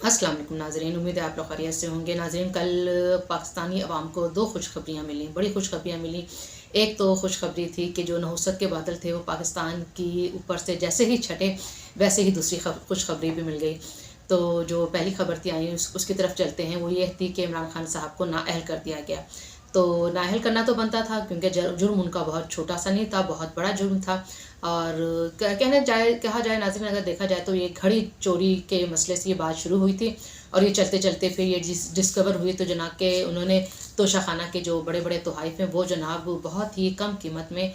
अस्सलाम वालेकुम नाज़रीन, उम्मीद है आप लोग खैरियत से होंगे। नाज़रीन, कल पाकिस्तानी अवाम को दो खुशखबरियाँ मिली, बड़ी खुशखबरियाँ मिली। एक तो खुशखबरी थी कि जो नहुसत के बादल थे वो पाकिस्तान की ऊपर से जैसे ही छटे वैसे ही दूसरी खुशखबरी भी मिल गई। तो जो पहली खबर थी आई उसकी तरफ चलते हैं। वो ये थी कि इमरान खान साहब को नाअहल कर दिया गया। तो नाअहल करना तो बनता था क्योंकि जुर्म उनका बहुत छोटा सा नहीं था, बहुत बड़ा जुर्म था। और कहा जाए नाज़रीन, अगर देखा जाए तो ये घड़ी चोरी के मसले से ये बात शुरू हुई थी और ये चलते चलते फिर ये डिस्कवर हुई तो जनाब के उन्होंने तोशाखाना के जो बड़े बड़े तोहाइफ हैं वो जनाब बहुत ही कम कीमत में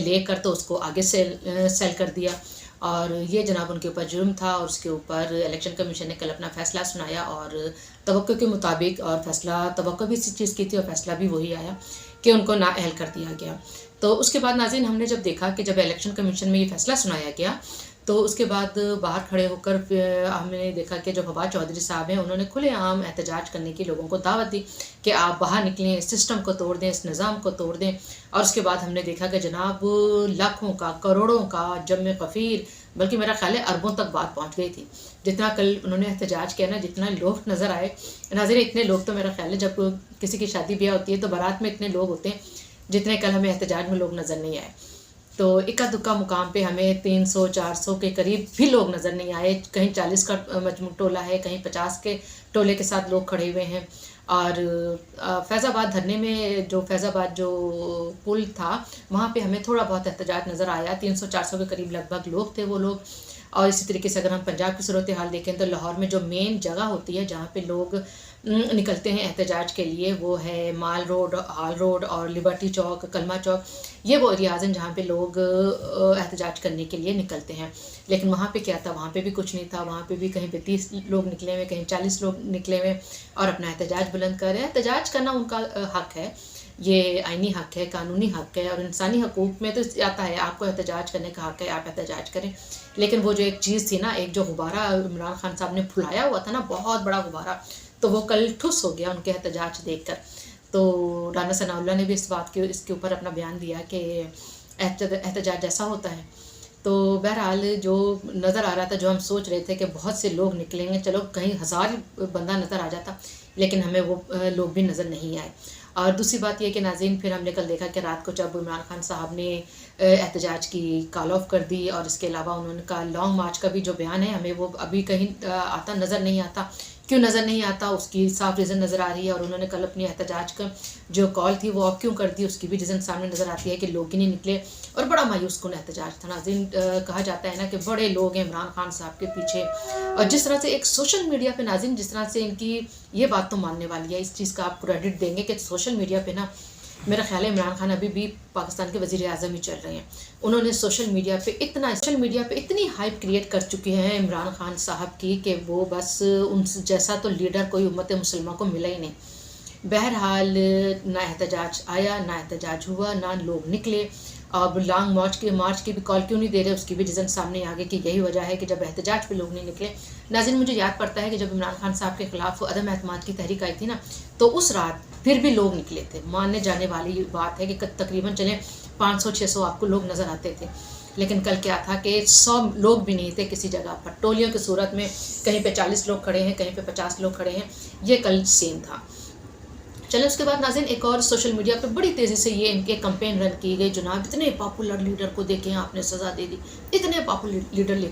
लेकर तो उसको आगे सेल कर दिया। और ये जनाब उनके ऊपर जुर्म था और उसके ऊपर इलेक्शन कमीशन ने कल अपना फ़ैसला सुनाया और तवक्को के मुताबिक, और फैसला तवक्को भी इसी चीज़ की थी और फैसला भी वही आया कि उनको नाअहल कर दिया गया। तो उसके बाद नाज़रीन हमने जब देखा कि जब इलेक्शन कमीशन में ये फैसला सुनाया गया तो उसके बाद बाहर खड़े होकर हमने देखा कि जो फवाद चौधरी साहब हैं उन्होंने खुलेआम एहतजाज करने की लोगों को दावत दी कि आप बाहर निकलें, इस सिस्टम को तोड़ दें, इस निज़ाम को तोड़ दें। और उसके बाद हमने देखा कि जनाब लाखों का, करोड़ों का जम फ़कीर, बल्कि मेरा ख्याल है अरबों तक बात पहुँच गई थी। जितना कल उन्होंने एहतजाज किया ना, जितना लोग नज़र आए नाज़रीन, इतने लोग तो मेरा ख्याल है जब किसी की शादी ब्याह होती है तो बारात में इतने लोग होते हैं जितने कल हमें एहतजाज में लोग नज़र नहीं आए। तो इक्का दुक्का मुकाम पे हमें 300-400 के करीब भी लोग नज़र नहीं आए। कहीं 40 का टोला है, कहीं 50 के टोले के साथ लोग खड़े हुए हैं। और फैज़ाबाद धरने में जो फैज़ाबाद जो पुल था वहाँ पे हमें थोड़ा बहुत एहतजाज नज़र आया। 300-400 के करीब लगभग लोग थे वो लोग। और इसी तरीके से अगर हम पंजाब की सूरत हाल देखें तो लाहौर में जो मेन जगह होती है जहाँ पे लोग निकलते हैं एहतजाज के लिए वो है माल रोड, हाल रोड और लिबर्टी चौक, कलमा चौक। ये वो एरियाज़ हैं जहाँ पे लोग एहतजाज करने के लिए निकलते हैं। लेकिन वहाँ पे क्या था, वहाँ पे भी कुछ नहीं था। वहाँ पे भी कहीं पे 30 लोग निकले हुए, कहीं 40 लोग निकले हुए और अपना एहतजाज बुलंद कर रहे हैं। एहतजाज करना उनका हक़ है, ये आइनी हक़ है, कानूनी हक़ है और इंसानी हकूक़ में तो आता है आपको एहतजाज करने का हक़ है, आप एहतजाज करें। लेकिन वो जो एक चीज़ थी ना, एक जो गुब्बारा इमरान खान साहब ने फुलाया हुआ था ना, बहुत बड़ा गुब्बारा, तो वो कल ठुस हो गया उनके एहतजाज देखकर। तो राना सनाउल्लाह ने भी इस बात के इसके ऊपर अपना बयान दिया कि एहतजाज ऐसा होता है। तो बहरहाल जो नज़र आ रहा था, जो हम सोच रहे थे कि बहुत से लोग निकलेंगे, चलो कहीं 1000 बंदा नज़र आ जाता, लेकिन हमें वो लोग भी नज़र नहीं आए। और दूसरी बात यह कि नाज़रीन फिर हमने कल देखा कि रात को जब इमरान खान साहब ने एहतजाज की कॉल ऑफ कर दी और इसके अलावा उन्होंने का लॉन्ग मार्च का भी जो बयान है हमें वो अभी कहीं आता नज़र नहीं आता। क्यों नज़र नहीं आता उसकी साफ रीज़न नज़र आ रही है। और उन्होंने कल अपनी एहतजाज का जो कॉल थी वो ऑफ क्यों कर दी उसकी भी रीज़न सामने नज़र आती है कि लोग ही नहीं निकले और बड़ा मायूस कुन एहतजाज था नाज़रीन। कहा जाता है ना कि बड़े लोग हैं इमरान खान साहब के पीछे। और जिस तरह से एक सोशल मीडिया पे नाज़रीन, जिस तरह से इनकी ये बात तो मानने वाली है, इस चीज़ का आप क्रेडिट देंगे कि सोशल मीडिया पे ना मेरा ख्याल है इमरान खान अभी भी पाकिस्तान के वज़ीर आज़म ही चल रहे हैं। उन्होंने सोशल मीडिया पे इतनी हाइप क्रिएट कर चुके हैं इमरान खान साहब की कि वो बस उन जैसा तो लीडर कोई उम्मत मुसलमान को मिला ही नहीं। बहरहाल ना एहतजाज आया, ना एहतजाज हुआ, ना लोग निकले। अब लॉन्ग मार्च की भी कॉल क्यों नहीं दे रहे उसकी भी रीज़न सामने आ गई कि यही वजह है कि जब एहतजाज पे लोग नहीं निकले। नाज़रीन मुझे याद पड़ता है कि जब इमरान खान साहब के ख़िलाफ़ अदम एतमाद की तहरीक आई थी ना, तो उस रात फिर भी लोग निकले थे। मानने जाने वाली बात है कि तकरीबन चले 500-600 आपको लोग नज़र आते थे। लेकिन कल क्या था कि 100 लोग भी नहीं थे किसी जगह पर। टोलियों की सूरत में कहीं पे 40 लोग खड़े हैं, कहीं पे 50 लोग खड़े हैं। ये कल सीन था। चलो उसके बाद नाज़रीन एक और सोशल मीडिया पे बड़ी तेज़ी से ये इनके कैंपेन रन की गई। जनाब इतने पॉपुलर लीडर को देखें आपने सज़ा दे दी, इतने पॉपुलर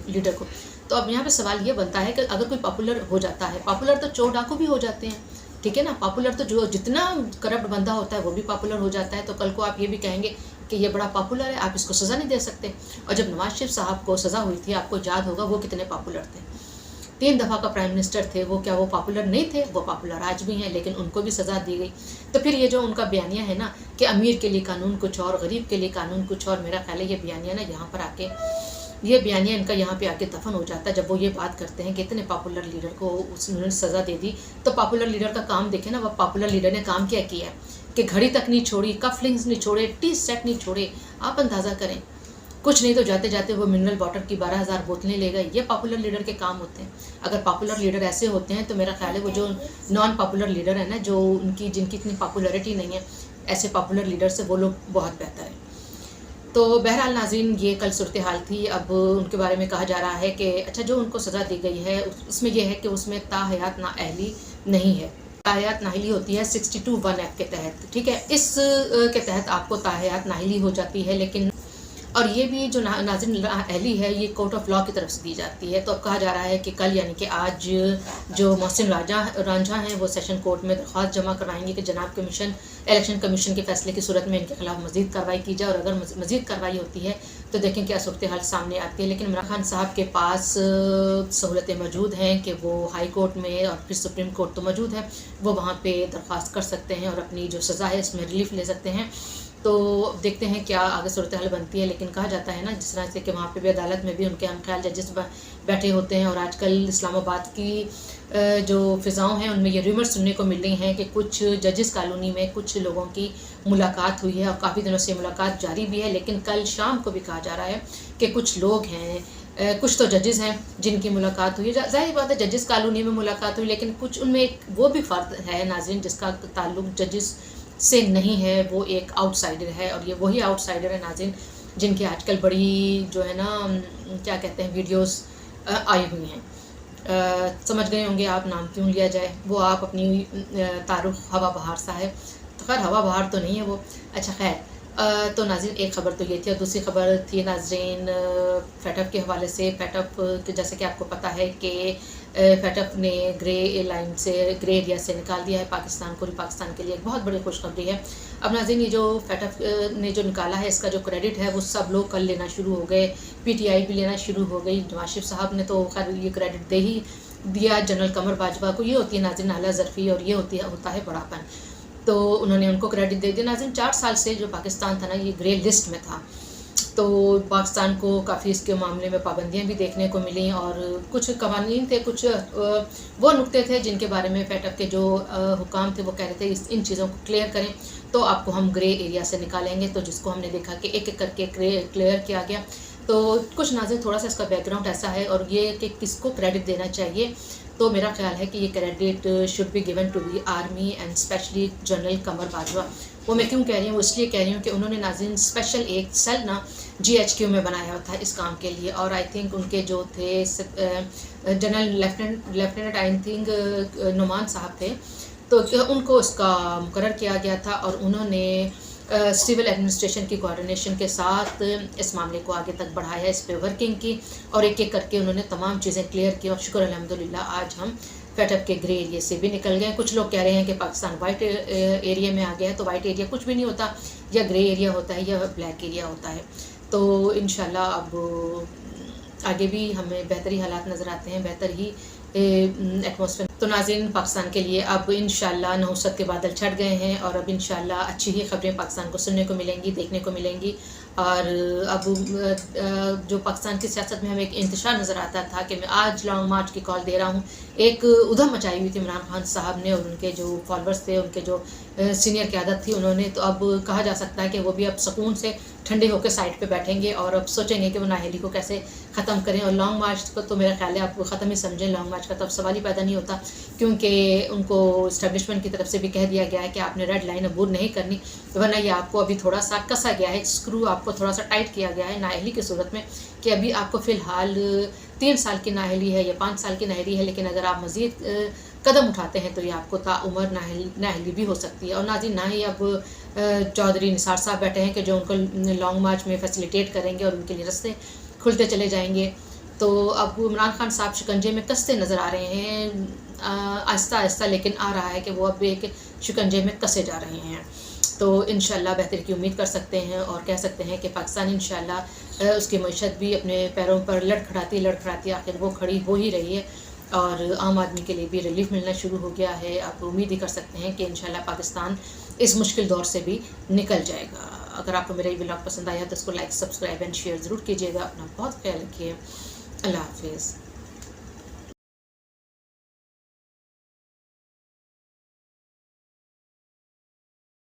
लीडर को। तो अब यहाँ पे सवाल ये बनता है कि अगर कोई पॉपुलर हो जाता है, पॉपुलर तो चोर डाकू भी हो जाते हैं, ठीक है ना। पॉपुलर तो जो जितना करप्ट बंदा होता है वो भी पॉपुलर हो जाता है। तो कल को आप ये भी कहेंगे कि ये बड़ा पॉपुलर है, आप इसको सज़ा नहीं दे सकते। और जब नवाज शरीफ साहब को सज़ा हुई थी, आपको याद होगा वो कितने पॉपुलर थे, 3 दफ़ा का प्राइम मिनिस्टर थे वो। क्या वो पॉपुलर नहीं थे? वो पॉपुलर आज भी हैं, लेकिन उनको भी सज़ा दी गई। तो फिर ये जो उनका बयानिया है ना कि अमीर के लिए कानून कुछ और, गरीब के लिए कानून कुछ और, मेरा ख्याल है ये बयानिया ना यहाँ पर आके, ये बयानिया इनका यहाँ पे आके दफन हो जाता है जब वो ये बात करते हैं कि इतने पॉपुलर लीडर को उन्होंने सज़ा दे दी। तो पॉपुलर लीडर का काम देखें ना, वह पॉपुलर लीडर ने काम क्या किया है कि घड़ी तक नहीं छोड़ी, कफलिंग्स नहीं छोड़े, टी सेट नहीं छोड़े। आप अंदाज़ा करें, कुछ नहीं तो जाते जाते वो मिनरल वाटर की 12,000 बोतलें ले गए। ये पॉपुलर लीडर के काम होते हैं। अगर पॉपुलर लीडर ऐसे होते हैं तो मेरा ख्याल है वो जो नॉन पॉपुलर लीडर है ना, जो जिनकी इतनी पॉपुलरिटी नहीं है, ऐसे पॉपुलर लीडर से वो लोग बहुत बेहतर है। تو بہرحال ناظرین یہ کل صورتحال تھی. اب ان کے بارے میں کہا جا رہا ہے کہ اچھا جو ان کو سزا دی گئی ہے اس میں یہ ہے کہ اس میں تاحیات نااہلی نہیں ہے. تاحیات نااہلی ہوتی ہے 62(1) ایکٹ کے تحت. ٹھیک ہے, اس کے تحت آپ کو تاحیات نااہلی ہو جاتی ہے. لیکن اور یہ بھی جو ناظرین اہلی ہے یہ کورٹ آف لاء کی طرف سے دی جاتی ہے. تو اب کہا جا رہا ہے کہ کل یعنی کہ آج جو محسن رانجھا ہیں وہ سیشن کورٹ میں درخواست جمع کروائیں گے کہ جناب الیکشن کمیشن کے فیصلے کی صورت میں ان کے خلاف مزید کارروائی کی جائے. اور اگر مزید کارروائی ہوتی ہے تو دیکھیں کیا صورتحال سامنے آتی ہے. لیکن عمران خان صاحب کے پاس سہولتیں موجود ہیں کہ وہ ہائی کورٹ میں اور پھر سپریم کورٹ تو موجود ہے, وہ وہاں پہ درخواست کر سکتے ہیں اور اپنی جو سزا ہے اس میں ریلیف لے سکتے ہیں. تو دیکھتے ہیں کیا آگے صورتحال بنتی ہے. لیکن کہا جاتا ہے نا جس طرح سے کہ وہاں پہ بھی عدالت میں بھی ان کے ہم خیال ججز بیٹھے ہوتے ہیں. اور آج کل اسلام آباد کی جو فضاؤں ہیں ان میں یہ ریومر سننے کو مل رہی ہیں کہ کچھ ججز کالونی میں کچھ لوگوں کی ملاقات ہوئی ہے اور کافی دنوں سے ملاقات جاری بھی ہے. لیکن کل شام کو بھی کہا جا رہا ہے کہ کچھ لوگ ہیں, کچھ تو ججز ہیں جن کی ملاقات ہوئی ہے. ظاہر بات ہے ججز کالونی میں ملاقات ہوئی, لیکن کچھ ان میں ایک وہ بھی فرد ہے ناظرین جس کا تعلق ججز سے نہیں ہے, وہ ایک آؤٹ سائڈر ہے. اور یہ وہی آؤٹ سائڈر ہے ناظرین جن کی آج کل بڑی جو ہے نا کیا کہتے ہیں ویڈیوز آئی ہوئی ہیں. سمجھ گئے ہوں گے آپ نام کیوں لیا جائے. وہ آپ اپنی تعارف ہوا بہار صاحب, تو خیر ہوا بہار تو نہیں ہے وہ. اچھا خیر, تو ناظرین ایک خبر تو یہ تھی. اور دوسری خبر تھی ناظرین فیٹ اپ کے حوالے سے. فیٹ اپ جیسے کہ آپ کو پتہ ہے کہ فیٹ اپ نے گرے لائن سے, گرے ایریا سے نکال دیا ہے پاکستان کو. پاکستان کے لیے ایک بہت بڑی خوشخبری ہے. اب ناظرین یہ جو فیٹ اپ نے جو نکالا ہے اس کا جو کریڈٹ ہے وہ سب لوگ کل لینا شروع ہو گئے. پی ٹی آئی بھی لینا شروع ہو گئی. نواز شریف صاحب نے تو خیر یہ کریڈٹ دے ہی دیا جنرل قمر باجوہ کو. یہ ہوتی ہے ناظرین اعلیٰ ظرفی اور یہ ہوتا ہے بڑا پن. تو انہوں نے ان کو کریڈٹ دے دیا. ناظرین 4 سال سے جو پاکستان تھا نا یہ گرے لسٹ میں تھا. تو پاکستان کو کافی اس کے معاملے میں پابندیاں بھی دیکھنے کو ملیں اور کچھ قوانین تھے, کچھ وہ نقطے تھے جن کے بارے میں فیٹ اپ کے جو حکام تھے وہ کہہ رہے تھے ان چیزوں کو کلیئر کریں تو آپ کو ہم گرے ایریا سے نکالیں گے. تو جس کو ہم نے دیکھا کہ ایک ایک کر کے کلیئر کیا گیا. تو کچھ ناظرین تھوڑا سا اس کا بیک گراؤنڈ ایسا ہے اور یہ کہ کس کو کریڈٹ دینا چاہیے. تو میرا خیال ہے کہ یہ credit should be given to the army and especially General Qamar Bajwa. وہ میں کیوں کہہ رہی ہوں, وہ اس لیے کہہ رہی ہوں کہ انہوں نے ناظرین اسپیشل ایک سیل نا GHQ میں بنایا تھا اس کام کے لیے. اور آئی تھنک ان کے جو تھے General lieutenant I think Nauman صاحب تھے, تو ان کو اس کا مقرر کیا گیا تھا. اور انہوں نے سول ایڈمنسٹریشن کی کوآرڈینیشن کے ساتھ اس معاملے کو آگے تک بڑھایا, اس پہ ورکنگ کی اور ایک ایک کر کے انہوں نے تمام چیزیں کلیئر کی. اور شکر الحمدللہ آج ہم فیٹ اپ کے گرے ایریے سے بھی نکل گئے. کچھ لوگ کہہ رہے ہیں کہ پاکستان وائٹ ایریا میں آ گیا ہے. تو وائٹ ایریا کچھ بھی نہیں ہوتا, یا گرے ایریا ہوتا ہے یا بلیک ایریا ہوتا ہے. تو انشاءاللہ اب آگے بھی ہمیں بہتری حالات نظر آتے ہیں, بہتر ہی ایٹماسفیئر. تو ناظرین پاکستان کے لیے اب انشاءاللہ نحوست کے بادل چھٹ گئے ہیں اور اب انشاءاللہ اچھی ہی خبریں پاکستان کو سننے کو ملیں گی, دیکھنے کو ملیں گی. اور اب جو پاکستان کی سیاست میں ہمیں ایک انتشار نظر آتا تھا کہ میں آج لانگ مارچ کی کال دے رہا ہوں, ایک ادھم مچائی ہوئی تھی عمران خان صاحب نے اور ان کے جو فالوورز تھے, ان کے جو سینئر قیادت تھی انہوں نے. تو اب کہا جا سکتا ہے کہ وہ بھی اب سکون سے ٹھنڈے ہو کے سائڈ پہ بیٹھیں گے اور اب سوچیں گے کہ وہ نااہلی کو کیسے ختم کریں. اور لانگ مارچ کو تو میرا خیال ہے آپ ختم ہی سمجھیں, لانگ مارچ کا تو اب سوال ہی پیدا نہیں ہوتا, کیونکہ ان کو اسٹیبلشمنٹ کی طرف سے بھی کہہ دیا گیا ہے کہ آپ نے ریڈ لائن عبور نہیں کرنی, ورنہ یہ آپ کو ابھی تھوڑا سا کسا گیا ہے, اسکرو آپ کو تھوڑا سا ٹائٹ کیا گیا ہے نااہلی کی صورت میں کہ ابھی آپ کو فی الحال 3 سال کی نااہلی ہے یا 5 سال کی نااہلی ہے. لیکن اگر آپ مزید قدم اٹھاتے ہیں تو یہ آپ کو تعمر نااہلی بھی ہو سکتی ہے. اور ناظرین نہ ہی اب چودھری نثار صاحب بیٹھے ہیں کہ جو ان کو لانگ مارچ میں فیسیلیٹیٹ کریں گے اور ان کے لیے رستے کھلتے چلے جائیں گے. تو اب عمران خان صاحب شکنجے میں کستے نظر آ رہے ہیں آہستہ آہستہ, لیکن آ رہا ہے کہ وہ اب ایک شکنجے میں کسے جا رہے ہیں. تو انشاءاللہ بہتر کی امید کر سکتے ہیں اور کہہ سکتے ہیں کہ پاکستان انشاءاللہ اس کی معیشت بھی اپنے پیروں پر لڑکھڑاتی آخر وہ کھڑی ہو ہی رہی ہے اور عام آدمی کے لیے بھی ریلیف ملنا شروع ہو گیا ہے. آپ امید ہی کر سکتے ہیں کہ انشاءاللہ پاکستان اس مشکل دور سے بھی نکل جائے گا. اگر آپ کو میرا یہ ولاگ پسند آیا تو اس کو لائک سبسکرائب اینڈ شیئر ضرور کیجیے گا. اپنا بہت خیال رکھیے. اللہ حافظ.